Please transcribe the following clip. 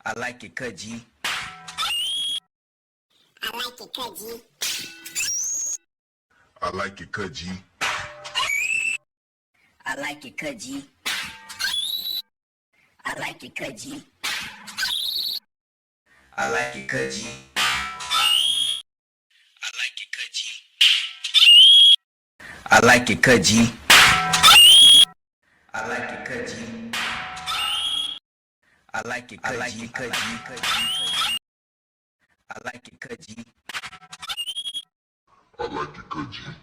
I like it cudgy. I like it cudgy. I like it cudgy. I like it cudgy. I like it cudgy. I like it cudgy. I like it cudgy. I like it cudgy. I like it cudgy. I like it cudgy. I like it cudgy. I like it cudgy.